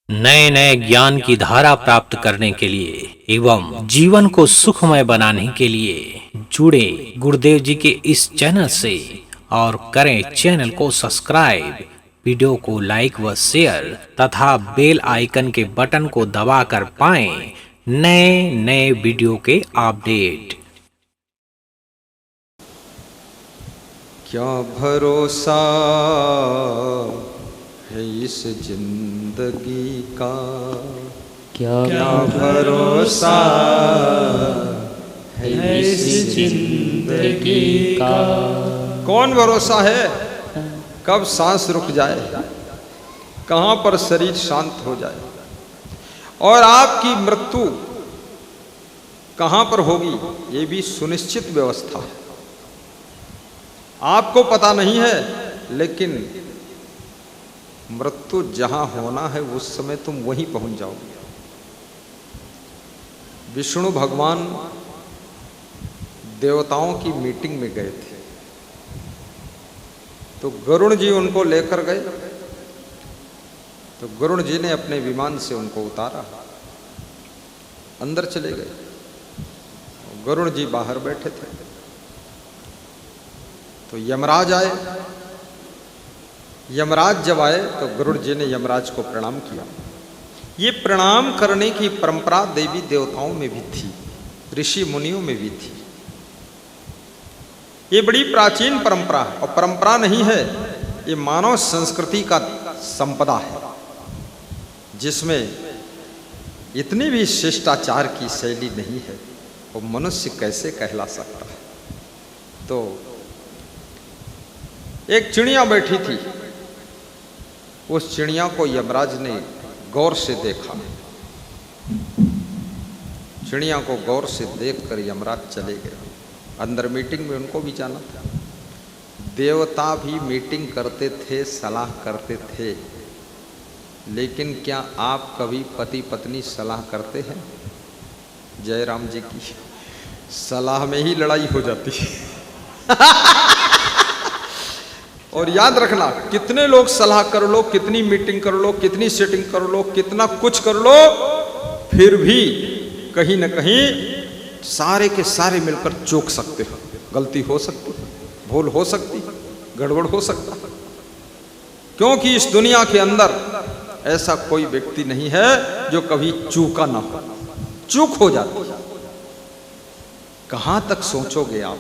नए नए ज्ञान की धारा प्राप्त करने के लिए एवं जीवन को सुखमय बनाने के लिए जुड़े गुरुदेव जी के इस चैनल से और करें चैनल को सब्सक्राइब, वीडियो को लाइक व शेयर तथा बेल आइकन के बटन को दबाकर पाएं नए नए वीडियो के अपडेट। क्या भरोसा है इस जिंदगी का, क्या भरोसा है इस जिंदगी का। कौन भरोसा है कब सांस रुक जाए, कहाँ पर शरीर शांत हो जाए और आपकी मृत्यु कहाँ पर होगी, ये भी सुनिश्चित व्यवस्था है। आपको पता नहीं है, लेकिन मृत्यु जहां होना है उस समय तुम वहीं पहुंच जाओगे। विष्णु भगवान देवताओं की मीटिंग में गए थे, तो गरुड़ जी उनको लेकर गए। तो गरुड़ जी ने अपने विमान से उनको उतारा, अंदर चले गए। गरुड़ जी बाहर बैठे थे, तो यमराज आए। यमराज जब आए तो गरुड़ जी ने यमराज को प्रणाम किया। ये प्रणाम करने की परंपरा देवी देवताओं में भी थी, ऋषि मुनियों में भी थी। ये बड़ी प्राचीन परंपरा है, और परंपरा नहीं है, ये मानव संस्कृति का संपदा है, जिसमें इतनी भी शिष्टाचार की शैली नहीं है, वो मनुष्य कैसे कहला सकता है। तो एक चिड़िया बैठी थी, उस चिड़िया को यमराज ने गौर से देखा। चिड़िया को गौर से देखकर यमराज चले गए। अंदर मीटिंग में उनको भी जाना था। देवता भी मीटिंग करते थे, सलाह करते थे, लेकिन क्या आप कभी पति पत्नी सलाह करते हैं? जयराम जी की सलाह में ही लड़ाई हो जाती है। और याद रखना, कितने लोग सलाह कर लो, कितनी मीटिंग कर लो, कितनी सेटिंग कर लो, कितना कुछ कर लो, फिर भी कहीं न कहीं सारे के सारे मिलकर चूक सकते हो। गलती हो सकती, भूल हो सकती, गड़बड़ हो सकता, क्योंकि इस दुनिया के अंदर ऐसा कोई व्यक्ति नहीं है जो कभी चूका ना हो। चूक हो जाती, कहां तक सोचोगे आप?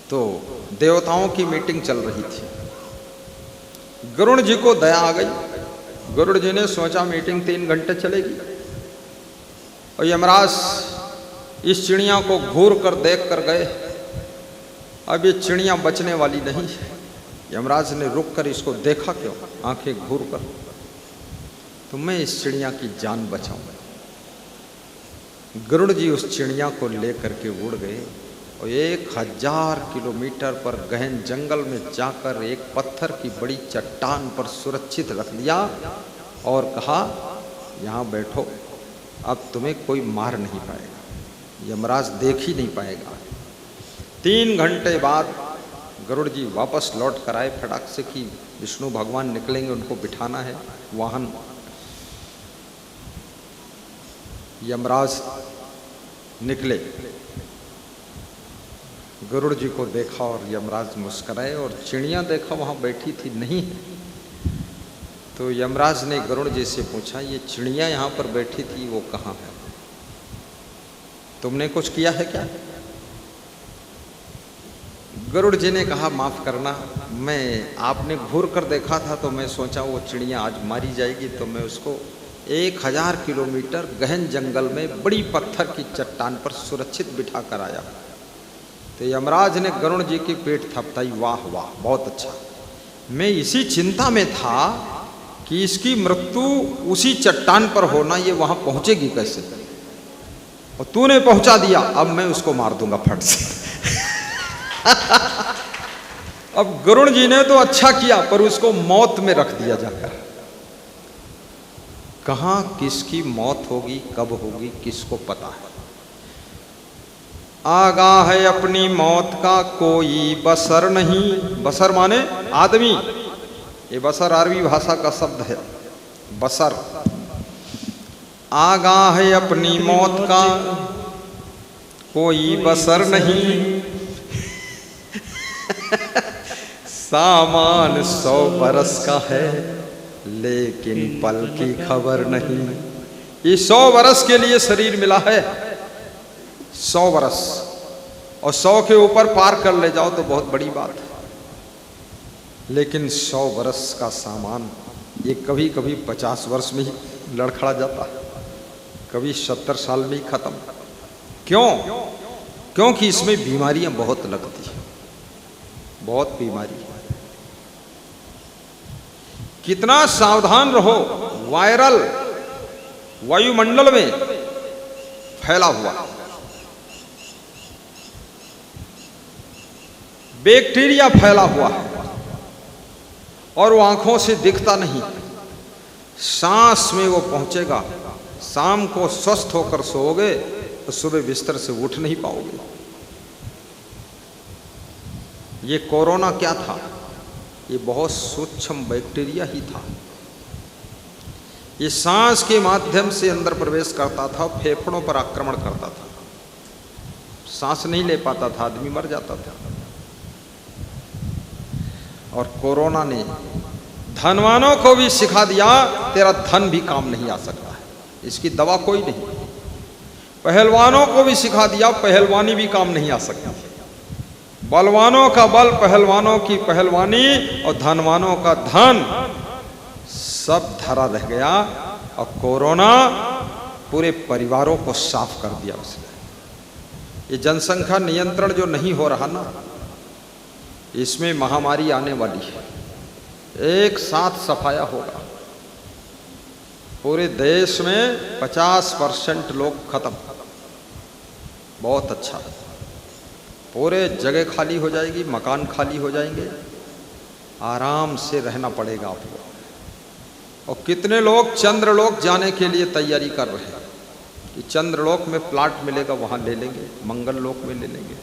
तो देवताओं की मीटिंग चल रही थी। गरुड़ जी को दया आ गई। गरुड़ जी ने सोचा मीटिंग 3 घंटे चलेगी, और यमराज इस चिड़िया को घूर कर देख कर गए। अब ये चिड़िया बचने वाली नहीं है। यमराज ने रुक कर इसको देखा, क्यों आंखें घूर कर, तो मैं इस चिड़िया की जान बचाऊंगा। गरुड़ जी उस चिड़िया को लेकर के उड़ गए, और 1000 किलोमीटर पर गहन जंगल में जाकर एक पत्थर की बड़ी चट्टान पर सुरक्षित रख लिया और कहा, यहाँ बैठो, अब तुम्हें कोई मार नहीं पाएगा, यमराज देख ही नहीं पाएगा। 3 घंटे बाद गरुड़ जी वापस लौट कर आए फटाक से कि विष्णु भगवान निकलेंगे, उनको बिठाना है वाहन। यमराज निकले, गरुड़ जी को देखा और यमराज मुस्कुराए, और चिड़िया देखा वहाँ बैठी थी, नहीं है। तो यमराज ने गरुड़ जी से पूछा, ये चिड़िया यहाँ पर बैठी थी, वो कहाँ है? तुमने कुछ किया है क्या? गरुड़ जी ने कहा, माफ करना, मैं आपने घूर कर देखा था, तो मैं सोचा वो चिड़िया आज मारी जाएगी, तो मैं उसको 1000 किलोमीटर गहन जंगल में बड़ी पत्थर की चट्टान पर सुरक्षित बिठा कर आया। तो यमराज ने गरुड़ जी की पीठ थपथाई, वाह वाह, बहुत अच्छा। मैं इसी चिंता में था कि इसकी मृत्यु उसी चट्टान पर होना, ये वहां पहुंचेगी कैसे, और तूने पहुंचा दिया, अब मैं उसको मार दूंगा फट से। अब गरुड़ जी ने तो अच्छा किया, पर उसको मौत में रख दिया जाकर। कहां किसकी मौत होगी, कब होगी, किसको पता है। आगाह है अपनी मौत का कोई बसर नहीं। बसर माने आदमी, ये बसर अरबी भाषा का शब्द है, बसर। आगाह है अपनी मौत का कोई बसर नहीं, सामान 100 बरस का है लेकिन पल की खबर नहीं। ये 100 बरस के लिए शरीर मिला है, 100 बरस, और 100 के ऊपर पार कर ले जाओ तो बहुत बड़ी बात है। लेकिन 100 बरस का सामान ये कभी कभी 50 वर्ष में ही लड़खड़ा जाता है, कभी 70 साल में ही खत्म। क्यों? क्योंकि इसमें बीमारियां बहुत लगती हैं, बहुत बीमारी। कितना सावधान रहो, वायरल वायुमंडल में फैला हुआ, बैक्टीरिया फैला हुआ है और वो आंखों से दिखता नहीं, सांस में वो पहुंचेगा। शाम को स्वस्थ होकर सोओगे तो सुबह बिस्तर से उठ नहीं पाओगे। ये कोरोना क्या था? ये बहुत सूक्ष्म बैक्टीरिया ही था। ये सांस के माध्यम से अंदर प्रवेश करता था, फेफड़ों पर आक्रमण करता था, सांस नहीं ले पाता था, आदमी मर जाता था। और कोरोना ने धनवानों को भी सिखा दिया तेरा धन भी काम नहीं आ सकता है, इसकी दवा कोई नहीं। पहलवानों को भी सिखा दिया पहलवानी भी काम नहीं आ सकती। बलवानों का बल, पहलवानों की पहलवानी और धनवानों का धन सब धरा रह गया। और कोरोना पूरे परिवारों को साफ कर दिया उसने। ये जनसंख्या नियंत्रण जो नहीं हो रहा ना, इसमें महामारी आने वाली है, एक साथ सफाया होगा। पूरे देश में 50% लोग खत्म, बहुत अच्छा। पूरे जगह खाली हो जाएगी, मकान खाली हो जाएंगे, आराम से रहना पड़ेगा आपको। और कितने लोग चंद्रलोक जाने के लिए तैयारी कर रहे हैं कि चंद्रलोक में प्लाट मिलेगा, वहाँ ले लेंगे, मंगल लोक में ले लेंगे।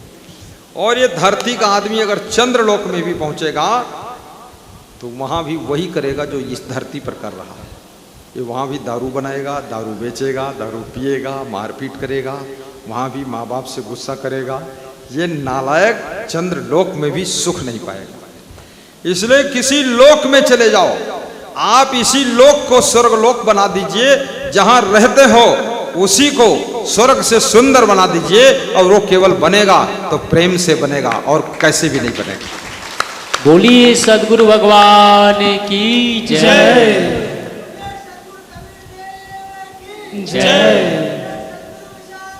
और ये धरती का आदमी अगर चंद्रलोक में भी पहुँचेगा तो वहाँ भी वही करेगा जो इस धरती पर कर रहा है। ये वहाँ भी दारू बनाएगा, दारू बेचेगा, दारू पिएगा, मारपीट करेगा, वहाँ भी माँ बाप से गुस्सा करेगा। ये नालायक चंद्रलोक में भी सुख नहीं पाएगा। इसलिए किसी लोक में चले जाओ, आप इसी लोक को स्वर्गलोक बना दीजिए। जहाँ रहते हो उसी को स्वर्ग से सुंदर बना दीजिए, और वो केवल बनेगा तो प्रेम से बनेगा और कैसे भी नहीं बनेगा। बोलिए सद्गुरु भगवान की जय। जय।